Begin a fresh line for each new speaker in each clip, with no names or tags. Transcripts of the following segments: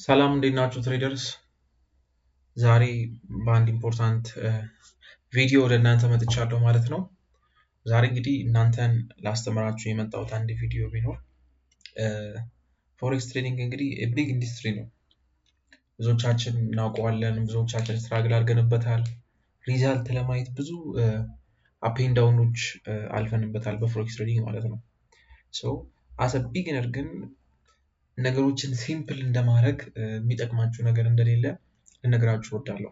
ሰላም እንዴት ናችሁ ትሬደርስ? ዛሬ በአንድ ኢምፖርታንት ቪዲዮ ወደ እናንተ መጥቻለሁ ማለት ነው። ዛሬ እንግዲህ እናንተን ላስተምራችሁ የመጣሁት አንድ ቪዲዮ ቢኖር ፎሬክስ ትሬዲንግ እንግዲህ ቢግ ኢንዱስትሪ ነው። ብዙዎቻችን እናውቀዋለን፣ ብዙዎቻችን ስትራግል አድርገንበታል። ሪዛልት ለማየት ብዙ አፕ ኤንድ ዳውኖች አልፈንበታል በፎሬክስ ትሬዲንግ ማለት ነው። ሶ አስ አ ቢጊነር ግን ነገሮችን ሲምፕል እንደማድረግ የሚጠቅማችሁ ነገር እንደሌለ ልነግራችሁ እወዳለሁ።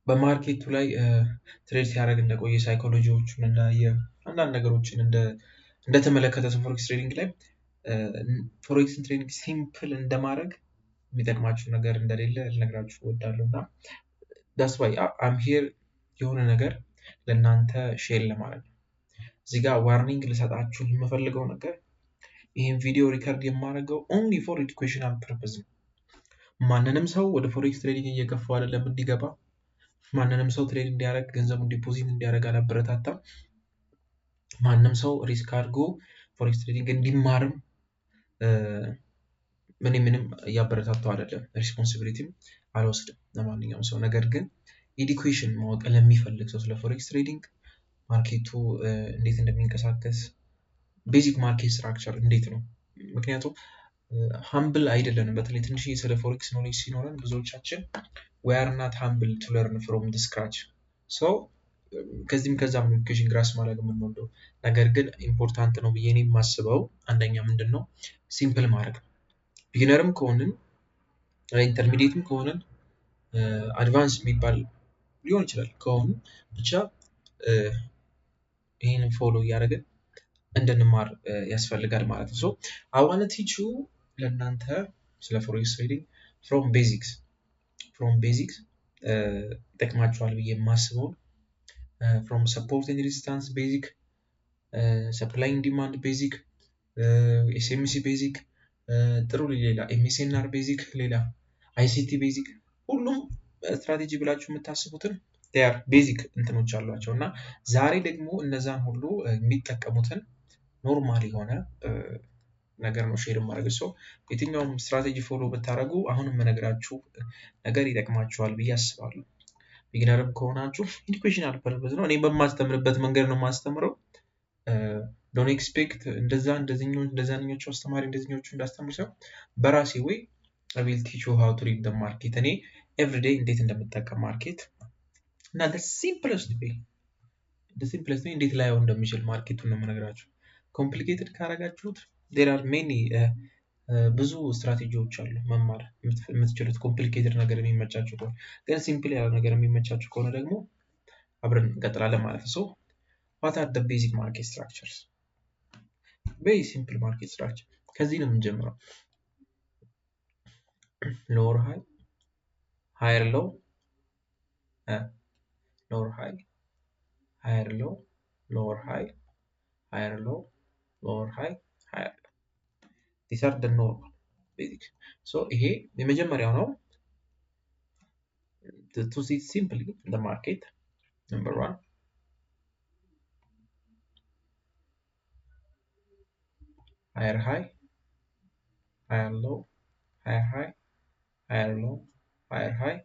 በማርኬቱ ላይ ትሬድ ሲያደርግ እንደቆየ ሳይኮሎጂዎቹን እንዳየ አንዳንድ ነገሮችን እንደተመለከተ ሰው ፎሬክስ ትሬዲንግ ላይ ፎሬክስን ትሬዲንግ ሲምፕል እንደማድረግ የሚጠቅማችሁ ነገር እንደሌለ ልነግራችሁ እወዳለሁ እና ዳስ ዋይ አም ሄር የሆነ ነገር ለእናንተ ሼር ለማድረግ ነው። እዚህ ጋር ዋርኒንግ ልሰጣችሁ የምፈልገው ነገር ይህን ቪዲዮ ሪከርድ የማደርገው ኦንሊ ፎር ኤዱኬሽናል ፐርፐዝ ነው። ማንንም ሰው ወደ ፎሬክስ ትሬዲንግ እየገፋው አይደለም እንዲገባ፣ ማንንም ሰው ትሬድ እንዲያደርግ ገንዘቡን ዲፖዚት እንዲያደርግ አላበረታታም። ማንም ሰው ሪስክ አድርጎ ፎሬክስ ትሬዲንግ እንዲማርም ምንም እያበረታታው አይደለም። ሪስፖንሲቢሊቲም አልወስድም ለማንኛውም ሰው። ነገር ግን ኤዱኬሽን ማወቅ ለሚፈልግ ሰው ስለ ፎሬክስ ትሬዲንግ ማርኬቱ እንዴት እንደሚንቀሳቀስ ቤዚክ ማርኬት ስትራክቸር እንዴት ነው። ምክንያቱም ሃምብል አይደለንም። በተለይ ትንሽ ስለ ፎሬክስ ኖሌጅ ሲኖረን ብዙዎቻችን we are not humble to learn from the scratch so ከዚህም ከዛም ኤዱኬሽን ግራስ ማድረግ የምንወደው ነገር ግን ኢምፖርታንት ነው ብዬ እኔ የማስበው አንደኛ ምንድን ነው ሲምፕል ማድረግ ነው። ቢጊነርም ከሆንን ኢንተርሚዲየትም ከሆንን አድቫንስ የሚባል ሊሆን ይችላል ከሆኑ ብቻ ይህንን ፎሎ እያደረግን እንድንማር ያስፈልጋል ማለት ነው። I want to teach you ለእናንተ ስለ ፎሬክስ ትሬዲንግ from basics ይጠቅማችኋል ብዬ የማስበው from support and resistance basic, supply and demand basic, SMC basic, ጥሩ ሌላ MSNR basic፣ ሌላ ICT basic፣ ሁሉም ስትራቴጂ ብላችሁ የምታስቡትን ዴር ቤዚክ እንትኖች አሏቸው እና ዛሬ ደግሞ እነዛን ሁሉ የሚጠቀሙትን ኖርማል የሆነ ነገር ነው ሼር ማድረግ። ሰው የትኛውም ስትራቴጂ ፎሎ ብታደርጉ አሁንም መነግራችሁ ነገር ይጠቅማችኋል ብዬ አስባለሁ። ቢጊነርም ከሆናችሁ ኤዱኬሽናል ፐርፐዝ ነው። እኔ በማስተምርበት መንገድ ነው የማስተምረው። ዶንት ኤክስፔክት እንደዛኛዎቹ አስተማሪ እንደዚህኞቹ እንዳስተምር ሳይሆን በራሴ ወይ I will teach you how to read the market። እኔ ኤቭሪዴይ እንዴት እንደምጠቀም ማርኬት እና the simplest way እንዴት ላየው እንደሚችል ማርኬቱን ነው የምነግራችሁ። ኮምፕሊኬትድ ካረጋችሁት there are many ብዙ ስትራቴጂዎች አሉ መማር የምትችሉት። ኮምፕሊኬትድ ነገር የሚመቻችሁ ከሆነ ግን ሲምፕል ያለ ነገር የሚመቻችሁ ከሆነ ደግሞ አብረን እንቀጥላለን ማለት ነው። what are the basic market structures? very simple market structure ከዚህ ነው የምንጀምረው። lower high, higher low, lower high, higher low, lower high, higher low, lower high, higher low. These are the normal basic. So ይሄ የመጀመሪያው ነው to see simply the market. Number 1, higher high, higher low, higher high, higher low, higher high,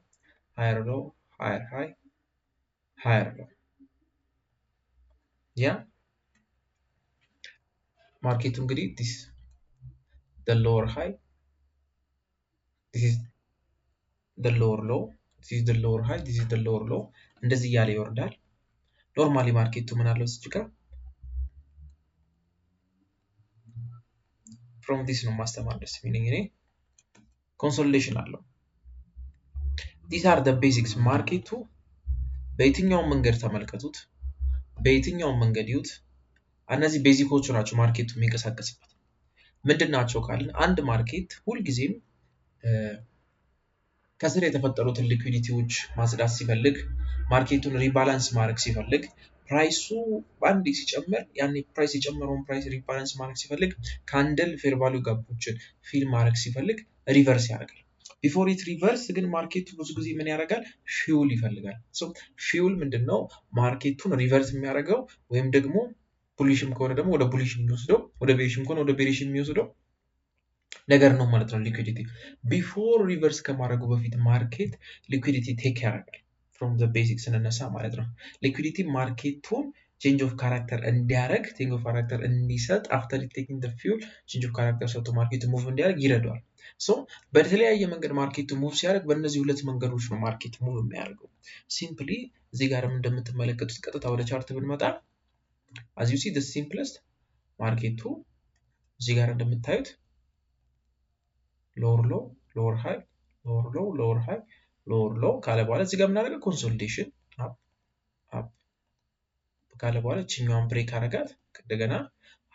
higher low, higher high, higher low. Yeah, ማርኬቱ እንግዲህ this the lower high, this is the lower low, this is the lower high, this is the lower low እንደዚህ እያለ ይወርዳል። ኖርማሊ ማርኬቱ ምን አለው እዚህ ጋር from this ነው ማስተማር ደስ የሚለኝ እኔ ኮንሶሊዴሽን አለው። these are the basics። ማርኬቱ በየትኛውም መንገድ ተመልከቱት፣ በየትኛውም መንገድ ይዩት። እነዚህ ቤዚኮቹ ናቸው ማርኬቱ የሚንቀሳቀስበት። ምንድን ናቸው ካልን አንድ ማርኬት ሁልጊዜም ከስር የተፈጠሩትን ሊኩዊዲቲዎች ማጽዳት ሲፈልግ፣ ማርኬቱን ሪባላንስ ማድረግ ሲፈልግ፣ ፕራይሱ በአንዴ ሲጨምር ያኔ ፕራይስ የጨመረውን ፕራይስ ሪባላንስ ማድረግ ሲፈልግ፣ ካንድል ፌር ቫልዩ ጋፖችን ፊል ማድረግ ሲፈልግ ሪቨርስ ያደርጋል። ቢፎር ኢት ሪቨርስ ግን ማርኬቱ ብዙ ጊዜ ምን ያደርጋል? ፊውል ይፈልጋል። ፊውል ምንድነው? ማርኬቱን ሪቨርስ የሚያደርገው ወይም ደግሞ ቡሊሽም ከሆነ ደግሞ ወደ ቡሊሽ የሚወስደው፣ ወደ ቤሪሽም ከሆነ ወደ ቤሪሽ የሚወስደው ነገር ነው ማለት ነው ሊኩዊዲቲ ቢፎር ሪቨርስ ከማድረጉ በፊት ማርኬት ሊኩዊዲቲ ቴክ ያደርጋል ፍሮም ዘ ቤዚክ ስንነሳ ማለት ነው ሊኩዊዲቲ ማርኬቱን ቼንጅ ኦፍ ካራክተር እንዲያደርግ ቼንጅ ኦፍ ካራክተር እንዲሰጥ አፍተር ቴኪንግ ዘ ፊውል ቼንጅ ኦፍ ካራክተር ሰጥቶ ማርኬቱ ሙቭ እንዲያደርግ ይረዳዋል ሶ በተለያየ መንገድ ማርኬቱ ሙቭ ሲያደርግ በእነዚህ ሁለት መንገዶች ነው ማርኬት ሙቭ የሚያደርገው ሲምፕሊ እዚህ ጋርም እንደምትመለከቱት ቀጥታ ወደ ቻርት ብንመጣ as you see the simplest ማርኬቱ እዚህ ጋር እንደምታዩት lower low lower high lower low lower high lower low ካለ በኋላ እዚህ ጋር የምናደርገው ኮንሶሊዴሽን አፕ አፕ ካለ በኋላ እቺኛውን ብሬክ አረጋት እንደገና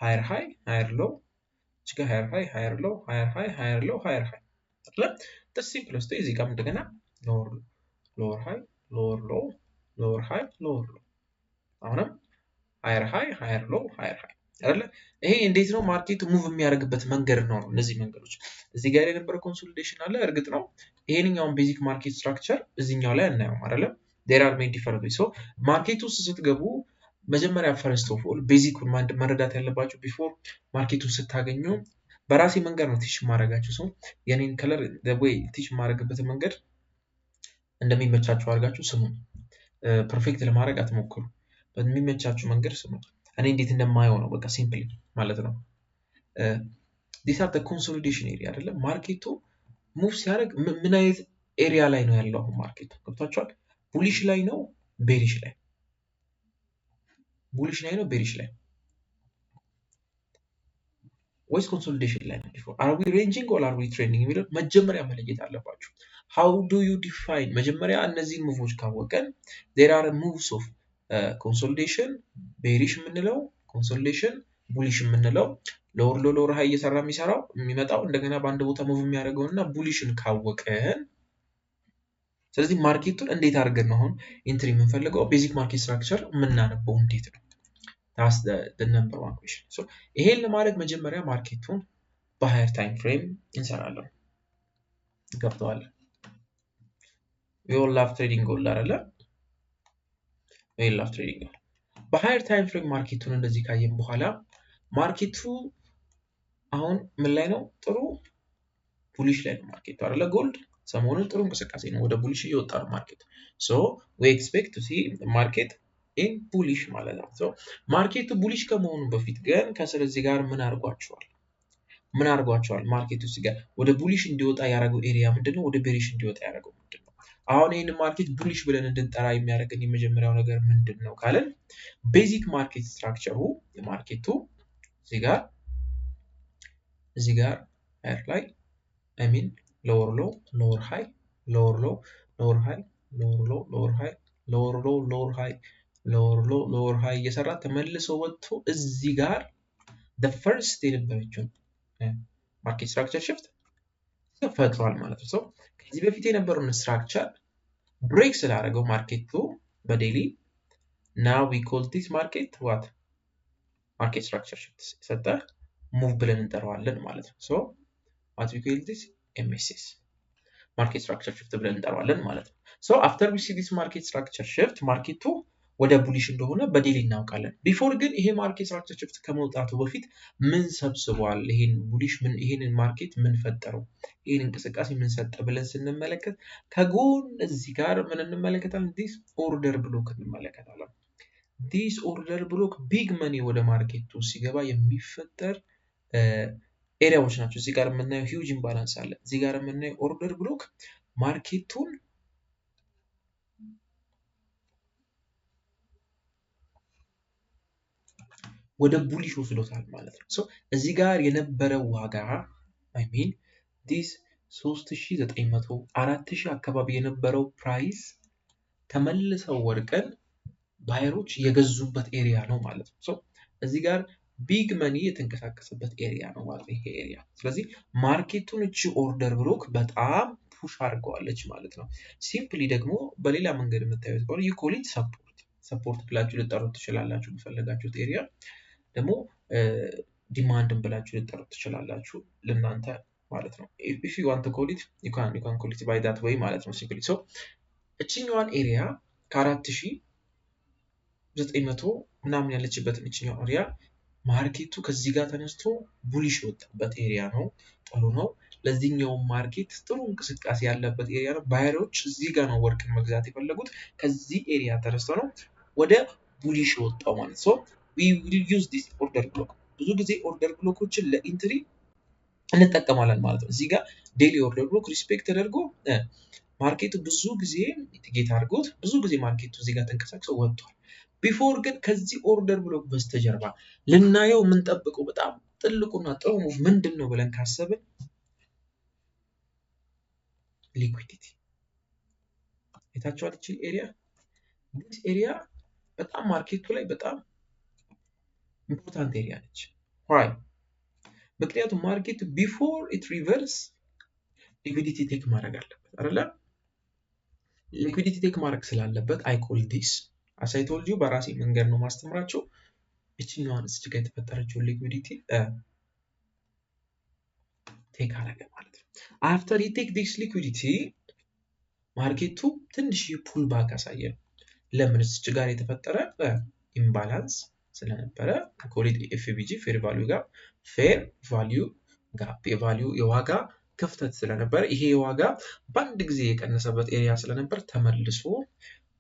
ሃየር ሃይ ሃየር ሎው እዚህ ጋር ሃየር ሃይ ሃየር ሎው ሃየር ሃይ ሃየር ሎው ሃየር ሃይ አይደል the simplest እዚህ ጋር እንደገና lower high lower low lower high lower low አሁንም ሃየር ሃይ ሃየር ሎው ሃየር ሃይ አይደል ይሄ እንዴት ነው ማርኬቱ ሙቭ የሚያደርግበት መንገድ ነው እነዚህ መንገዶች እዚህ ጋር የነበረ ኮንሶሊዴሽን አለ እርግጥ ነው ይሄንኛውን ቤዚክ ማርኬት ስትራክቸር እዚህኛው ላይ እናየው አይደል there are many different ways so ማርኬቱ ውስጥ ስትገቡ መጀመሪያ ፈርስት ኦፍ ኦል ቤዚኩን መረዳት ያለባችሁ ቢፎር ማርኬቱን ስታገኙ በራሴ መንገድ ነው ቲች ማድረጋችሁ ሰው የኔን ከለር the way ቲች ማድረግበት መንገድ እንደሚመቻችሁ አድርጋችሁ ስሙ ፐርፌክት ለማድረግ አትሞክሩ በሚመቻችሁ መንገድ ስሙ እኔ እንዴት እንደማየው ነው በቃ ሲምፕሊ ማለት ነው this are the consolidation area አይደለም ማርኬቱ ሙቭ ሲያደርግ ምን አይነት ኤሪያ ላይ ነው ያለው ማርኬቱ ገብታችኋል ቡሊሽ ላይ ነው ቤሪሽ ላይ ቡሊሽ ላይ ነው ቤሪሽ ላይ ወይስ ኮንሶሊዴሽን ላይ ነው ቢፎር are we ranging or are we trending የሚለው መጀመሪያ መለየት አለባችሁ how do you define መጀመሪያ እነዚህን ሙቮች ካወቀን there are moves of consolidation bearish የምንለው consolidation bullish የምንለው lower high እየሰራ የሚመጣው እንደገና በአንድ ቦታ ሙቭ የሚያደርገውና bullishin ካወቀን ስለዚህ ማርኬቱን እንዴት አድርገን ነው አሁን ኢንትሪ የምንፈልገው ቤዚክ ማርኬት ስትራክቸር የምናነበው እንዴት ነው that's the number one question so ይሄን ለማድረግ መጀመሪያ ማርኬቱን በሃየር ታይም ፍሬም እንሰራለን ገብተዋል we all love trading gold አይደለ we love trading gold በሃየር ታይም ፍሬም ማርኬቱን እንደዚህ ካየን በኋላ ማርኬቱ አሁን ምን ላይ ነው ጥሩ ቡሊሽ ላይ ነው ማርኬቱ አይደለ ጎልድ ሰሞኑን ጥሩ እንቅስቃሴ ነው ወደ ቡሊሽ እየወጣ ነው ማርኬቱ so we expect to see the market in bullish ማለት ነው so ማርኬቱ ቡሊሽ ከመሆኑ በፊት ግን ከስር እዚህ ጋር ምን አርጓቸዋል ማርኬቱ እዚህ ጋር ወደ ቡሊሽ እንዲወጣ ያደረገው ኤሪያ ምንድነው ወደ ቤሪሽ እንዲወጣ ያደረገው ምንድነው አሁን ይሄን ማርኬት ቡሊሽ ብለን እንድንጠራ የሚያደርገን የመጀመሪያው ነገር ምንድነው ካለን ቤዚክ ማርኬት ስትራክቸሩ የማርኬቱ እዚህ ጋር ሃየር ላይ I mean lower low lower high lower low lower high lower low lower high lower low lower high lower low lower high እየሰራ ተመልሶ ወጥቶ እዚህ ጋር the first የነበረችው ማርኬት ስትራክቸር shift ተፈጥሯል ማለት ነው ከዚህ በፊት የነበረውን ስትራክቸር ብሬክ ስላደረገው ማርኬቱ በዴሊ now we call this market what market structure shift ሰጠ ሙቭ ብለን እንጠራዋለን ማለት ነው so what we call this MSS market structure shift ብለን እንጠራዋለን ማለት ነው so after we see this market structure shift ማርኬቱ ወደ ቡሊሽ እንደሆነ በዴሊ እናውቃለን ቢፎር ግን ይሄ ማርኬት ስትራክቸር shift ከመውጣቱ በፊት ምን ሰብስቧል ይሄን ቡሊሽ ምን ይሄንን ማርኬት ምን ፈጠረው ይሄን እንቅስቃሴ ምን ሰጠ ብለን ስንመለከት ከጎን እዚህ ጋር ምን እንመለከታለን this order block እንመለከታለን this order block big money ወደ ማርኬቱ ሲገባ የሚፈጠር ኤሪያዎች ናቸው እዚህ ጋር የምናየው ሂውጅ ኢምባላንስ አለ እዚህ ጋር የምናየው ኦርደር ብሎክ ማርኬቱን ወደ ቡሊሽ ወስዶታል ማለት ነው ሶ እዚህ ጋር የነበረው ዋጋ I mean this 3900 4000 አካባቢ የነበረው ፕራይስ ተመልሰው ወርቀን ባየሮች የገዙበት ኤሪያ ነው ማለት ነው ሶ እዚህ ጋር ቢግ መኒ የተንቀሳቀሰበት ኤሪያ ነው ማለት ይሄ ኤሪያ ስለዚህ ማርኬቱን እቺ ኦርደር ብሎክ በጣም ፑሽ አድርገዋለች ማለት ነው ሲምፕሊ ደግሞ በሌላ መንገድ የምታዩት ከሆነ you call it support ብላችሁ ልጠሩት ትችላላችሁ በፈለጋችሁት ኤሪያ ደግሞ ዲማንድን ብላችሁ ልጠሩት ትችላላችሁ ለእናንተ ማለት ነው if you want to call it you can call it by that way ማለት ነው ሲምፕሊ so እቺኛዋን ኤሪያ ከ4900 ምናምን ያለችበትን እቺኛው ኤሪያ ማርኬቱ ከዚህ ጋር ተነስቶ ቡሊሽ የወጣበት ኤሪያ ነው። ጥሩ ነው። ለዚህኛው ማርኬት ጥሩ እንቅስቃሴ ያለበት ኤሪያ ነው። ባየሮች እዚህ ጋር ነው ወርቅን መግዛት የፈለጉት። ከዚህ ኤሪያ ተነስቶ ነው ወደ ቡሊሽ የወጣው ማለት ነው። we will use this order block ብዙ ጊዜ ኦርደር ብሎኮችን ለኢንትሪ እንጠቀማለን ማለት ነው። እዚህ ጋር ዴሊ ኦርደር ብሎክ ሪስፔክት ተደርጎ ማርኬቱ ብዙ ጊዜ ሚቲጌት አድርጎት ብዙ ጊዜ ማርኬቱ እዚህ ጋር ተንቀሳቅሶ ወጥቷል። ቢፎር ግን ከዚህ ኦርደር ብሎክ በስተጀርባ ልናየው የምንጠብቀው በጣም ትልቁና ጥሩ ሙቭ ምንድን ነው ብለን ካሰብን ሊኩዊዲቲ የታችኋል። እቺ ኤሪያ ዲስ ኤሪያ በጣም ማርኬቱ ላይ በጣም ኢምፖርታንት ኤሪያ ነች። ዋይ? ምክንያቱም ማርኬቱ ቢፎር ኢት ሪቨርስ ሊኩዊዲቲ ቴክ ማድረግ አለበት አይደለ? ሊኩዊዲቲ ቴክ ማድረግ ስላለበት አይ ኮል ዲስ አስ አይ ቶልድ ዩ በራሴ መንገድ ነው ማስተምራቸው። እቺኛዋን እዚህ ጋር የተፈጠረችው ሊኩዊዲቲ ቴክ አደረገ ማለት ነው። አፍተር ዩ ቴክ ዲስ ሊኩዊዲቲ ማርኬቱ ትንሽ ፑል ባክ አሳየ። ለምን? እዚህ ጋር የተፈጠረ ኢምባላንስ ስለነበረ ኮሊድ ኤፍቢጂ ፌር ቫልዩ ጋር ፌር ቫልዩ ጋፕ የዋጋ ክፍተት ስለነበረ ይሄ የዋጋ በአንድ ጊዜ የቀነሰበት ኤሪያ ስለነበር ተመልሶ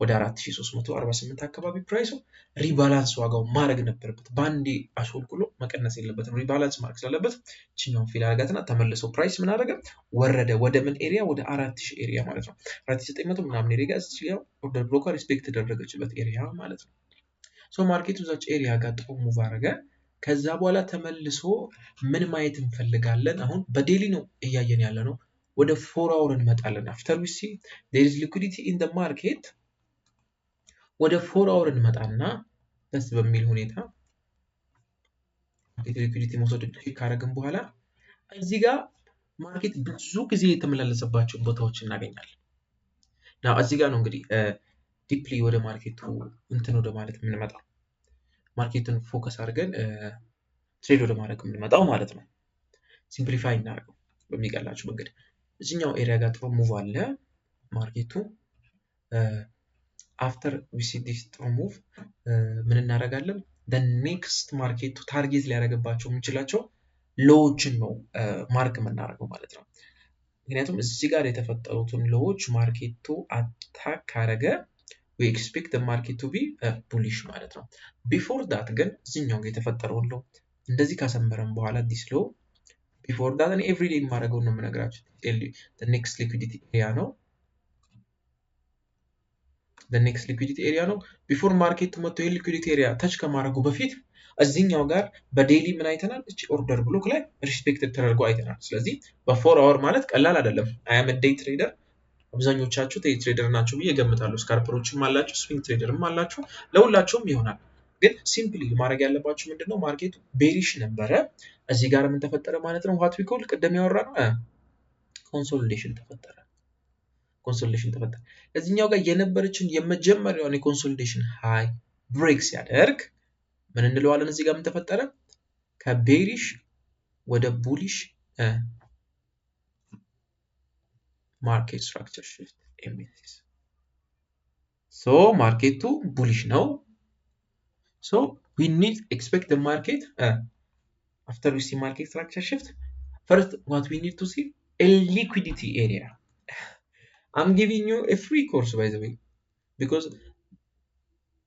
ወደ 4348 አካባቢ ፕራይሱ ሪባላንስ ዋጋው ማድረግ ነበረበት። ባንዴ አሾልኩሎ መቀነስ የለበትም። ሪባላንስ ማድረግ ስላለበት እችኛውን ፊል አድርጋትና ተመልሶ ፕራይስ ምን አደረገ? ወረደ። ወደ ምን ኤሪያ? ወደ 4000 ኤሪያ ማለት ነው። 4900 ምናምን ኤሪያ ጋር እዚህ ጋር ኦርደር ብሎኳ ሪስፔክት ተደረገችበት ኤሪያ ማለት ነው። ሶ ማርኬቱ እዛች ኤሪያ ጋር ጥሩ ሙቭ አደረገ። ከዛ በኋላ ተመልሶ ምን ማየት እንፈልጋለን? አሁን በዴሊ ነው እያየን ያለ ነው። ወደ 4 አወር እንመጣለን። አፍተር ዊ ሲ there is liquidity in the market ወደ 4 አወር እንመጣና ደስ በሚል ሁኔታ ሊኩዊዲቲ መውሰድ ካደረግን በኋላ እዚህ ጋር ማርኬት ብዙ ጊዜ የተመላለሰባቸው ቦታዎች እናገኛለን። ናው እዚህ ጋር ነው እንግዲህ ዲፕሊ ወደ ማርኬቱ እንትን ወደ ማለት የምንመጣው ማርኬቱን ፎከስ አድርገን ትሬድ ወደ ማድረግ የምንመጣው ማለት ነው። ሲምፕሊፋይ እናደርገው በሚቀላችሁ መንገድ እዚህኛው ኤሪያ ጋር ጥሩ ሙቭ አለ ማርኬቱ። አፍተር ዊ ሲ ዲስ ጥሩ ሙቭ ምን እናደርጋለን? ኔክስት ማርኬቱ ታርጌት ሊያደርግባቸው የሚችላቸው ሎዎችን ነው ማርክ የምናደርገው ማለት ነው። ምክንያቱም እዚህ ጋር የተፈጠሩትን ሎዎች ማርኬቱ አታክ ካረገ we expect the market to be bullish ማለት ነው። before that ግን እዚህኛው ጋር የተፈጠረው ሎ እንደዚህ ካሰመረን በኋላ this low before that እኔ every day የማደርገው ነው የምነግራችሁ the next liquidity area ነው the next liquidity area ነው። before ማርኬቱ መጥቶ ይሄ liquidity area ታች ከማድረጉ በፊት እዚህኛው ጋር በዴሊ ምን አይተናል? እቺ ኦርደር ብሎክ ላይ ሪስፔክትድ ተደርጎ አይተናል። ስለዚህ በ4 አወር ማለት ቀላል አይደለም። አይ አም ዴይ ትሬደር አብዛኞቻችሁ ዴይ ትሬደር ናችሁ ብዬ እገምታለሁ። ስካልፐሮችም አላችሁ፣ ስዊንግ ትሬደርም አላችሁ። ለሁላችሁም ይሆናል። ግን ሲምፕሊ ማድረግ ያለባችሁ ምንድነው? ማርኬቱ ቤሪሽ ነበረ። እዚህ ጋር ምን ተፈጠረ ማለት ነው? ዋት ዊ ኮል ቅድም ያወራነው ኮንሶሊዴሽን ተፈጠረ። ኮንሶሊዴሽን ተፈጠረ። እዚህኛው ጋር የነበረችን የመጀመሪያውን የኮንሶሊዴሽን ሃይ ብሬክ ሲያደርግ ምን እንለዋለን? እዚህ ጋር ምን ተፈጠረ? ከቤሪሽ ወደ ቡሊሽ ማርኬት ስትራክቸር ሽፍት ኤምኤስ ሶ ማርኬቱ ቡሊሽ ነው። ሶ we need expect the market after we see market structure shift first what we need to see a liquidity area. I'm giving you a free course by the way because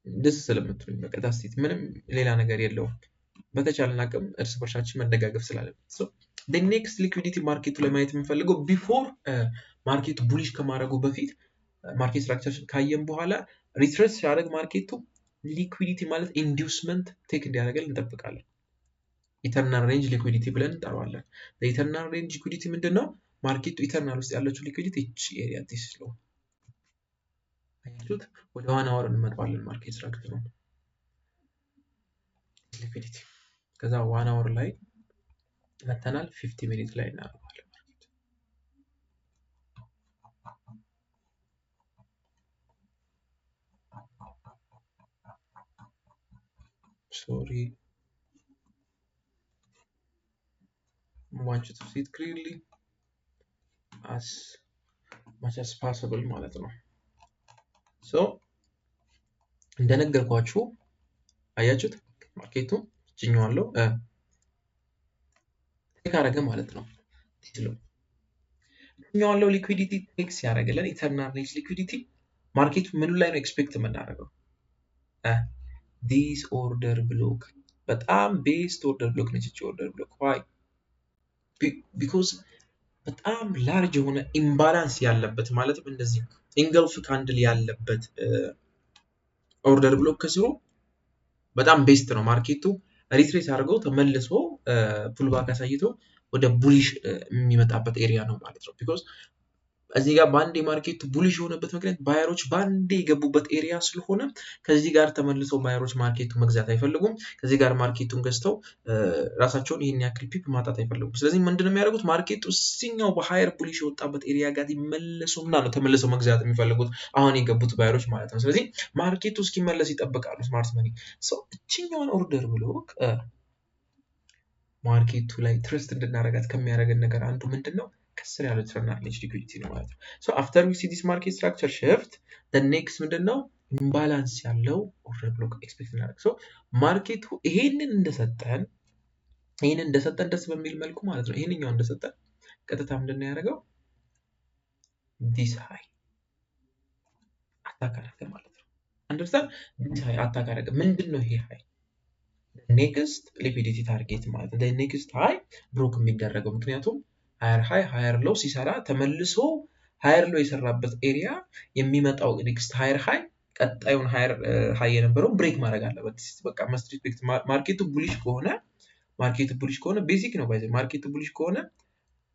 ደስ ስለምትሉኝ በቃ ዳስቲት ምንም ሌላ ነገር የለውም። በተቻለን አቅም እርስ በርሳችን መደጋገፍ ስላለን so the next liquidity ማርኬቱ ላይ ማየት የምንፈልገው before ማርኬቱ ቡሊሽ ከማድረጉ በፊት ማርኬት ስትራክቸር ካየን በኋላ ሪትሬስ ሲያደርግ ማርኬቱ ሊኩዊዲቲ ማለት ኢንዱስመንት ቴክ እንዲያደርገን እንጠብቃለን። ኢተርናል ሬንጅ ሊኩዊዲቲ ብለን እንጠራዋለን። ኢተርናል ሬንጅ ሊኩዊዲቲ ምንድነው? ማርኬቱ ኢተርናል ውስጥ ያለችው ሊኩዊዲቲ እቺ ኤሪያ ዲስ ነው። አያችሁት? ወደ ዋን አወር እንመጣለን ማርኬት ስትራክቸር ነው ሊኩዊዲቲ። ከዛ ዋን አወር ላይ መተናል 50 ሚኒት ላይ እናደርጋለን። Sorry, I want you to see it clearly as much as possible ማለት ነው። so እንደነገርኳችሁ አያችሁት ማርኬቱ ጭኛዋለሁ ቴክ አደረገ ማለት ነው። ጭኛዋለሁ ሊኩዊዲቲ ቴክስ ያደረገልን ኢተርናል ሬንጅ ሊኩዊዲቲ ማርኬቱ ምኑ ላይ ነው ኤክስፔክት የምናደርገው? ዲስ ኦርደር ብሎክ በጣም ቤስት ኦርደር ብሎክ ነች እቺ ኦርደር ብሎክ። ዋይ ቢኮዝ በጣም ላርጅ የሆነ ኢምባላንስ ያለበት ማለትም እንደዚህ ኢንገልፍ ካንድል ያለበት ኦርደር ብሎክ ከስሩ በጣም ቤስት ነው። ማርኬቱ ሪትሬት አድርገው ተመልሶ ፑልባክ አሳይቶ ወደ ቡሊሽ የሚመጣበት ኤሪያ ነው ማለት ነው። ቢኮዝ እዚህ ጋር በአንዴ ማርኬቱ ቡሊሽ የሆነበት ምክንያት ባየሮች በአንዴ የገቡበት ኤሪያ ስለሆነ ከዚህ ጋር ተመልሰው ባየሮች ማርኬቱ መግዛት አይፈልጉም። ከዚህ ጋር ማርኬቱን ገዝተው ራሳቸውን ይህን ያክል ፒፕ ማጣት አይፈልጉም። ስለዚህ ምንድነው የሚያደርጉት? ማርኬቱ እዚኛው በሃየር ቡሊሽ የወጣበት ኤሪያ ጋር ይመለሱና ነው ተመልሰው መግዛት የሚፈልጉት አሁን የገቡት ባየሮች ማለት ነው። ስለዚህ ማርኬቱ እስኪመለስ ይጠብቃሉ ስማርት መኒ። እችኛውን ኦርደር ብሎክ ማርኬቱ ላይ ትረስት እንድናረጋት ከሚያደርገን ነገር አንዱ ምንድነው? ከስር ያለው ኢተርናል ሬንጅ ሊኩዊዲቲ ነው ማለት ነው። አፍተር ዊ ሲ ዲስ ማርኬት ስትራክቸር ሽፍት ኔክስት ምንድነው? ኢምባላንስ ያለው ኦርደር ብሎክ ኤክስፔክት እናደርግ። ማርኬቱ ይሄንን እንደሰጠን ደስ በሚል መልኩ ማለት ነው። ይሄንኛው እንደሰጠን ቀጥታ ምንድነው ያደረገው? ዲስ ሃይ አታክ አደረገ ማለት ነው። አንደርስታንድ? ዲስ ሃይ አታክ አደረገ። ምንድነው ይሄ ሃይ? ኔክስት ሊኩዊዲቲ ታርጌት ማለት ነው። ኔክስት ሃይ ብሮክ የሚደረገው ምክንያቱም ሃየር ሃይ ሃየር ሎው ሲሰራ ተመልሶ ሃየር ሎው የሰራበት ኤሪያ የሚመጣው ኔክስት ሃየር ሃይ ቀጣዩን ሃየር ሃይ የነበረው ብሬክ ማድረግ አለበት። በቃ መስት ሪስፔክት ማርኬቱ ቡሊሽ ከሆነ ቤዚክ ነው ባይዘ ማርኬቱ ቡሊሽ ከሆነ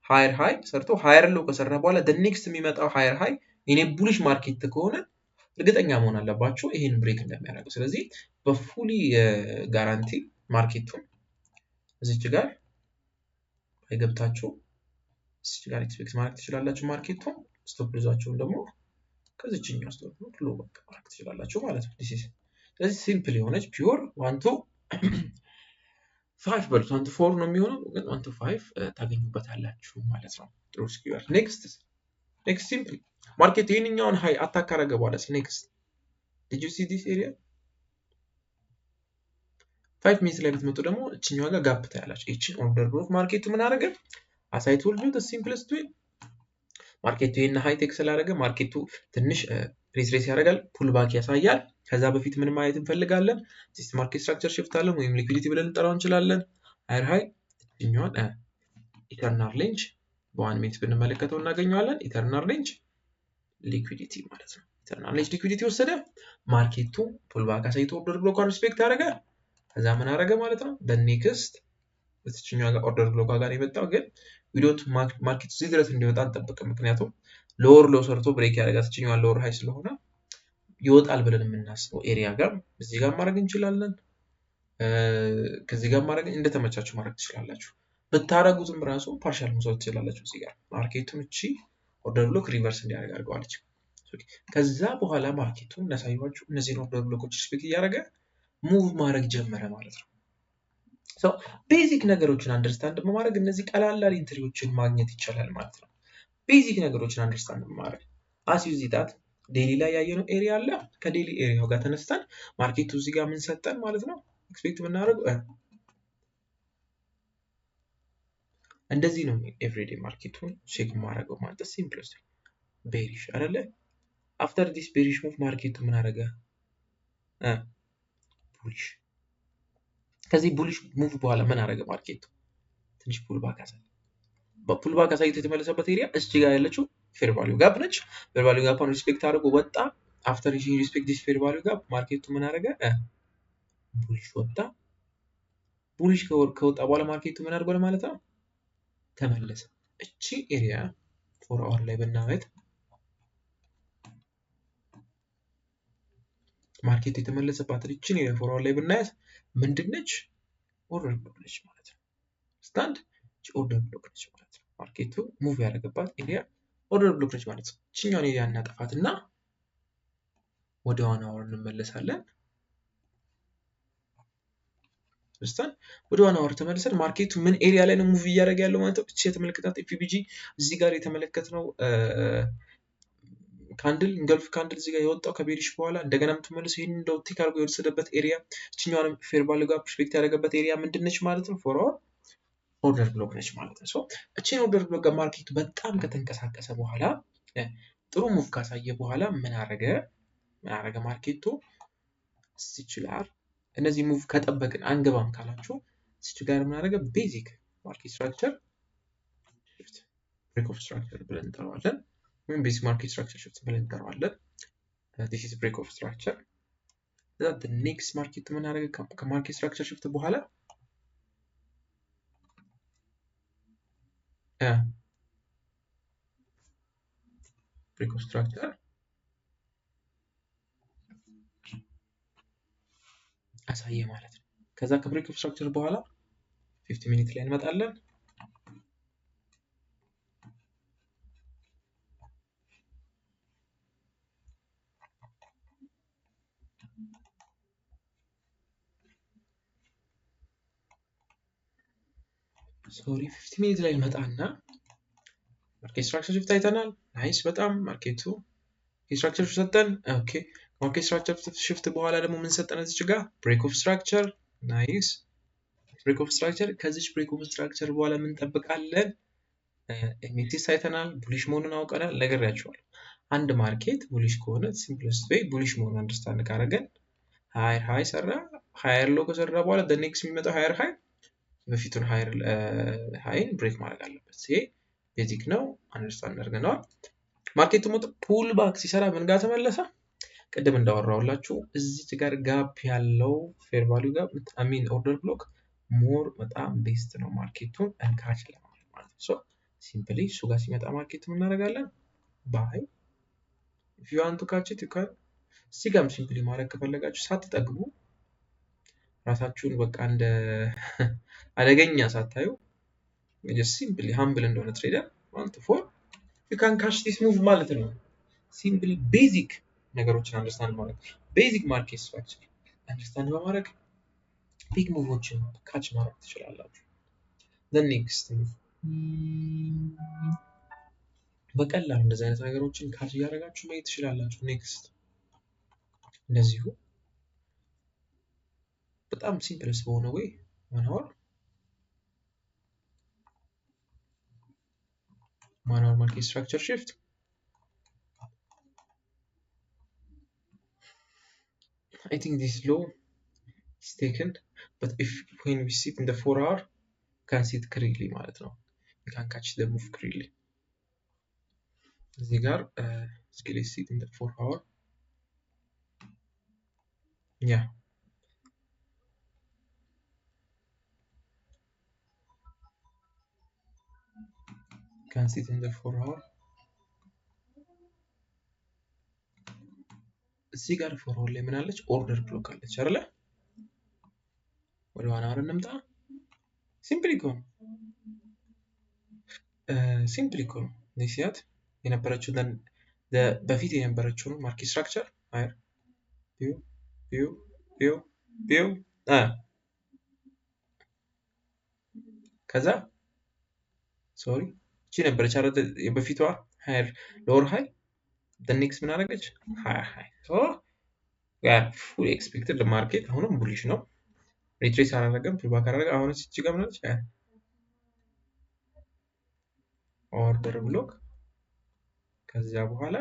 ሃየር ሃይ ሰርቶ ሃየር ሎው ከሰራ በኋላ ኔክስት የሚመጣው ሃየር ሃይ እኔ ቡሊሽ ማርኬት ከሆነ እርግጠኛ መሆን አለባቸው ይሄን ብሬክ እንደሚያደርገው። ስለዚህ በፉሊ ጋራንቲ ማርኬቱን እዚች ጋር አይገብታችሁ እዚች ጋር ኤክስፔክት ማድረግ ትችላላችሁ። ማርኬቱን ስቶፕ ሎዛችሁን ደግሞ ከዚህኛው ስቶፕ ሎ በቃ ማድረግ ትችላላችሁ ማለት ነው። ስለዚህ ሲምፕል የሆነች ፒውር 1 to 5 በሉት 1 to 4 ነው የሚሆነው ግን 1 to 5 ታገኙበታላችሁ ማለት ነው። ጥሩ ስኪዩር ኔክስት ሲምፕል ማርኬት ይሄንኛውን ሃይ አታክ አደረገ በኋላ ኔክስት did you see this area 5 ሚኒትስ ላይ ብትመጡ ደግሞ እቺኛው ጋር ጋፕ ታያላችሁ። እቺን ኦርደር ብሎክ ማርኬቱ ምን አደረገ? as I told you the simplest way ማርኬቱ ይሄን ሃይ ቴክ ስላደረገ ማርኬቱ ትንሽ ሪትሬስ ያደርጋል፣ ፑል ባክ ያሳያል። ከዛ በፊት ምን ማየት እንፈልጋለን? ዚስ ማርኬት ስትራክቸር ሽፍት አለ ወይም ሊኩዊዲቲ ብለን እንጠራው እንችላለን። ሃየር ሃይ እቺኛውን ኢተርናል ሬንጅ በዋን ሚኒት ብንመለከተው እናገኘዋለን። ኢተርናል ሬንጅ ሊኩዊዲቲ ማለት ነው። ኢተርናል ሬንጅ ሊኩዊዲቲ ወሰደ፣ ማርኬቱ ፑል ባክ አሳይቶ ኦርደር ብሎክ ሪስፔክት አደረገ። ከዛ ምን አደረገ ማለት ነው? ኔክስት እዚህኛው ጋር ኦርደር ብሎክ ጋር የመጣው ግን ቪዲዮት ማርኬት እዚህ ድረስ እንዲወጣ አንጠብቅም። ምክንያቱም ሎወር ሎ ሰርቶ ብሬክ ያደረጋት እዚህኛው ሎወር ሃይ ስለሆነ ይወጣል ብለን የምናስበው ኤሪያ ጋር እዚህ ጋር ማድረግ እንችላለን። ከዚህ ጋር ማድረግ እንደተመቻችሁ ማድረግ ትችላላችሁ። ብታረጉትም ራሱ ፓርሻል መውሰድ ትችላላችሁ። እዚህ ጋር ማርኬቱን እቺ ኦርደር ብሎክ ሪቨርስ እንዲያደርግ አድርገዋለች። ከዛ በኋላ ማርኬቱን እናሳያችሁ እነዚህን ኦርደር ብሎኮች ሪስፔክት እያደረገ ሙቭ ማድረግ ጀመረ ማለት ነው። ቤዚክ ነገሮችን አንደርስታንድ በማድረግ እነዚህ ቀላላል ኢንትሪዎችን ማግኘት ይቻላል ማለት ነው። ቤዚክ ነገሮችን አንደርስታንድ በማድረግ አስዩዝ ዳት ዴሊ ላይ ያየነው ኤሪያ አለ። ከዴሊ ኤሪያው ጋር ተነስተን ማርኬቱ እዚህ ጋር ምን ሰጠን ማለት ነው ኤክስፔክት ብናደርግ እንደዚህ ነው። ኤቭሪዴ ማርኬቱን ቼክ ማድረገው ማለት ሲምፕልስ ቤሪሽ አይደለ? አፍተር ዲስ ቤሪሽ ሙቭ ማርኬቱ ምን አደረገ? ቡሊሽ። ከዚህ ቡሊሽ ሙቭ በኋላ ምን አደረገ ማርኬቱ? ትንሽ ፑል ባክ አሳየ። በፑል ባክ አሳይቶ የተመለሰበት ኤሪያ እዚህ ጋር ያለችው ፌር ቫልዩ ጋፕ ነች። ፌር ቫልዩ ጋፕን ሪስፔክት አድርጎ ወጣ። አፍተር ሪስፔክት ዲስ ፌር ቫልዩ ጋፕ ማርኬቱ ምን አደረገ? ቡሊሽ ወጣ። ቡሊሽ ከወጣ በኋላ ማርኬቱ ምን አድርጓል ማለት ነው? ተመለሰ። እቺ ኤሪያ 4 አወር ላይ ብናየት ማርኬት የተመለሰባት እቺን ኤሪያ 4 አወር ላይ ብናያት ምንድነች? ኦርደር ብሎክ ነች ማለት ነው። ስታንድ እቺ ኦርደር ብሎክ ነች ማለት ነው። ማርኬቱ ሙቭ ያደረገባት ኤሪያ ኦርደር ብሎክ ነች ማለት ነው። እቺኛውን ኤሪያ እናጠፋትና ወደ ዋን አወር እንመለሳለን። ስታንድ ወደ ዋን አወር ተመልሰን ማርኬቱ ምን ኤሪያ ላይ ነው ሙቭ እያደረገ ያለው ማለት ነው። እቺ የተመለከታት ኤፍቢጂ እዚህ ጋር የተመለከትነው ካንድል ኢንገልፍ ካንድል እዚህ ጋር የወጣው ከቤሪሽ በኋላ እንደገና የምትመልሰው ይህን እንደው ቲክ አድርጎ የወሰደበት ኤሪያ እችኛዋንም ፌር ቫልዩ ጋር ፕሮስፔክት ያደረገበት ኤሪያ ምንድን ነች ማለት ነው? ፎር ኦርደር ብሎክ ነች ማለት ነው። እችን ኦርደር ብሎክ ጋር ማርኬቱ በጣም ከተንቀሳቀሰ በኋላ ጥሩ ሙቭ ካሳየ በኋላ ምን አረገ ማርኬቱ ሲችላር እነዚህ ሙቭ ከጠበቅን አንገባም ካላችሁ እዚህ ጋር ምን አረገ ቤዚክ ማርኬት ስትራክቸር ብሬክ ኦፍ ስትራክቸር ብለን እንጠራዋለን። ወይም ቤዚክ ማርኬት ስትራክቸር ሽፍት ብለን እንጠራዋለን። this is break of structure that the next ማርኬት ምን አረገ ከማርኬት ስትራክቸር ሽፍት በኋላ break of structure አሳየ ማለት ነው። ከዛ ከብሬክ ኦፍ ስትራክቸር በኋላ 50 ሚኒት ላይ እንመጣለን። ሶሪ 50 ሚኒት ላይ እንመጣና ማርኬት ስትራክቸር ሽፍት አይተናል። ናይስ በጣም ማርኬቱ ስትራክቸር ሰጠን። ኦኬ ማርኬት ስትራክቸር ሽፍት በኋላ ደግሞ ምን ሰጠን እዚህ ጋር ብሬክ ኦፍ ስትራክቸር ናይስ ብሬክ ኦፍ ስትራክቸር። ከዚህ ብሬክ ኦፍ ስትራክቸር በኋላ ምን እንጠብቃለን? ኤምኤሲስ አይተናል። ቡሊሽ መሆኑን አውቀናል። ነግሬያችኋለሁ። አንድ ማርኬት ቡሊሽ ከሆነ ሲምፕለስት ዌይ ቡሊሽ መሆኑን አንደርስታንድ ካደረገን ሃየር ሃይ ሰራ ሃየር ሎ ከሰራ በኋላ the next የሚመጣው ሃየር ሃይ በፊቱን ሃይን ብሬክ ማድረግ አለበት። ይሄ ቤዚክ ነው። አንደርስታንድ አድርገናል። ማርኬቱ ፑል ባክ ሲሰራ ምን ጋር ተመለሰ? ቅድም እንዳወራሁላችሁ እዚህ ጋር ጋፕ ያለው ፌር ቫልዩ ጋር አሚን ኦርደር ብሎክ ሞር በጣም ቤስት ነው ማርኬቱን እንካች ለማለት ማለት ነው። ሶ ሲምፕሊ እሱ ጋር ሲመጣ ማርኬት ምን እናደርጋለን? ባይ if you want to catch it you can እዚህ ጋርም ሲምፕሊ ማድረግ ከፈለጋችሁ ሳትጠግቡ ራሳችሁን በቃ እንደ አደገኛ ሳታዩ just simply humble እንደሆነ ትሬደር 1 to 4 you can catch this move ማለት ነው። ሲምፕሊ ቤዚክ ነገሮችን አንደርስታንድ ማድረግ ቤዚክ ማርኬት ስትራክቸር አንደርስታንድ በማድረግ ቢግ ሙቮችን ካች ማድረግ ትችላላችሁ። the next በቀላሉ እንደዚህ አይነት ነገሮችን ካች እያደረጋችሁ ማየት ትችላላችሁ። ኔክስት እንደዚሁ በጣም ሲምፕልስ በሆነ ወይ ማኑዋል ማርኬት ስትራክቸር ሽፍት I think this low is taken but if when we sit in the 4 hour you can see it clearly ማለት ነው። you can catch the move clearly እዚህ ጋር እስኪ sit in the 4 hour yeah can sit in the 4 hour እዚህ ጋር 4 hour ላይ ምን አለች? ኦርደር ብሎክ አለች አይደለ? ወደ 1 hour እንምጣ። ሲምፕሊ ኮን ኒሲያት የነበረችው በፊት የነበረችው ማርኬት ስትራክቸር አይ ቢዩ ከዛ ሶሪ እቺ ነበረች አይደል? በፊቷ ሃየር ሎወር ሃይ the next ምን አደረገች? ሃየር ሃይ so we are fully expected the market አሁንም ቡሊሽ ነው። ሪትሬስ አላደረገም ፑልባክ አደረገ። አሁን እቺ ጋር ምን አለች? ኦርደር ብሎክ ከዛ በኋላ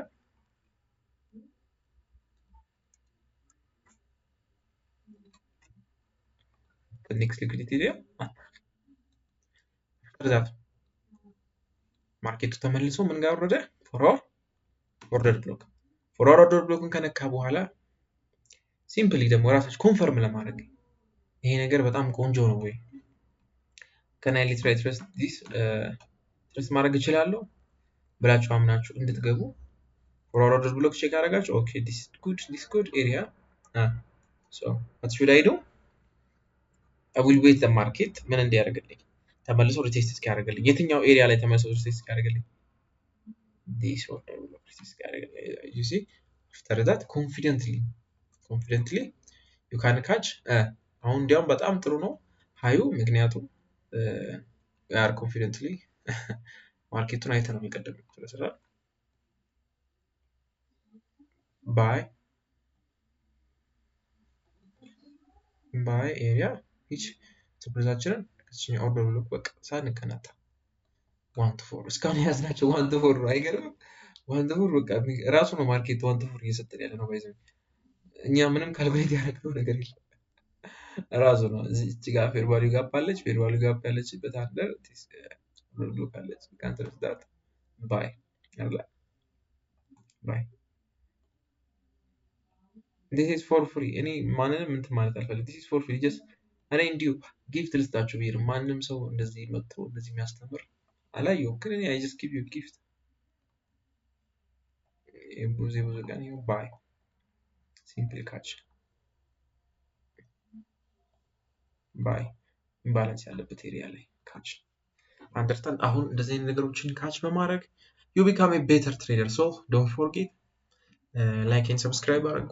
the next liquidity area ከዛት ማርኬቱ ተመልሶ ምን ጋር ወረደ? ፎርዋርድ ኦርደር ብሎክ ፎርዋርድ ኦርደር ብሎክን ከነካ በኋላ ሲምፕሊ ደግሞ ራሳችሁ ኮንፈርም ለማድረግ ይሄ ነገር በጣም ቆንጆ ነው ወይ can I literally trust this ትረስት ማድረግ እችላለሁ ብላችሁ አምናችሁ እንድትገቡ ፎርዋርድ ኦርደር ብሎክ ቼክ አደረጋችሁ። ኦኬ this good area so what should I do? I will wait the market ምን እንዲያደርግልኝ ተመልሶ ሪቴስት እስኪያደርግልኝ የትኛው ኤሪያ ላይ ተመልሶ ሪቴስት እስኪያደርግልኝ this order ብሎክ ሪቴስት እስኪያደርግልኝ you see after that confidently you can catch አሁን እንዲያውም በጣም ጥሩ ነው ሃዩ ምክንያቱም we are confidently ማርኬቱን አይተነው የሚቀደም ስለሰራ ባይ ኤሪያ ሂች ስፕሬዛችንን ከችኛ ኦርደር ብሎክ በቃ ሳንቀናታ 1 to 4 እስካሁን የያዝናቸው 1 to 4 ነው። አይገርምም? 1 to 4 በቃ ራሱ ነው ማርኬት 1 to 4 እየሰጠን ያለ ነው። ባይዘ እኛ ምንም ካልኩሌት ያደረግነው ነገር የለም ራሱ ነው። እዚህ ጋር ፌር ቫልዩ ጋፕ አለች። ፌር ቫልዩ ጋፕ ያለችበት አንደር ብሎክ አለች። ካንተር ዳት ባይ አላ ባይ this is for free እኔ ማንንም እንትን ማለት አልፈልግም። this is for free just እኔ እንዲሁ ጊፍት ልስጣችሁ ብዬ ነው። ማንም ሰው እንደዚህ መጥቶ እንደዚህ የሚያስተምር አላየሁም። ግን እኔ I just give you gift ብዙ ቀን ይኸው ባይ ሲምፕል ካች ባይ ኢምባላንስ ያለበት ኤሪያ ላይ ካች አንደርስታንድ። አሁን እንደዚህ አይነት ነገሮችን ካች በማድረግ you become a better trader. so don't forget like and subscribe አድርጉ፣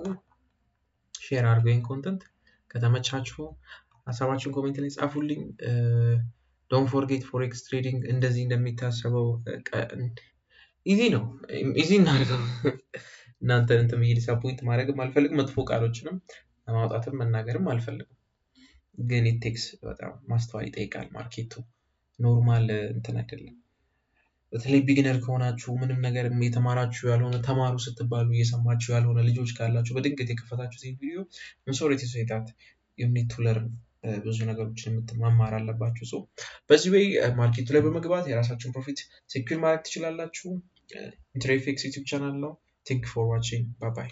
ሼር አድርጉ። ይሄን ኮንተንት ከተመቻችሁ ሀሳባችሁን ኮሜንት ላይ ጻፉልኝ። don't forget forex trading እንደዚህ እንደሚታሰበው ኢዚ ነው። ኢዚ እናድርገው። እናንተን እንትን ብዬ ዲስአፖይንት ማድረግም አልፈልግም፣ መጥፎ ቃሎችንም ማውጣትም መናገርም አልፈልግም። ግን ኢቴክስ በጣም ማስተዋል ይጠይቃል። ማርኬቱ ኖርማል እንትን አይደለም። በተለይ ቢግነር ከሆናችሁ ምንም ነገር የተማራችሁ ያልሆነ ተማሩ ስትባሉ እየሰማችሁ ያልሆነ ልጆች ካላችሁ በድንገት የከፈታችሁ ዚህ ቪዲዮ ምሶሪቲ ሶይታት ዩኒት ቱ ለርን ብዙ ነገሮችን መማር አለባችሁ። ሶ በዚህ ወይ ማርኬቱ ላይ በመግባት የራሳችሁን ፕሮፊት ሴኩር ማድረግ ትችላላችሁ። ኢንትሬፌክስ ዩቲዩብ ቻናል ነው። ቴንክ ፎር ዋቺንግ ባይ ባይ።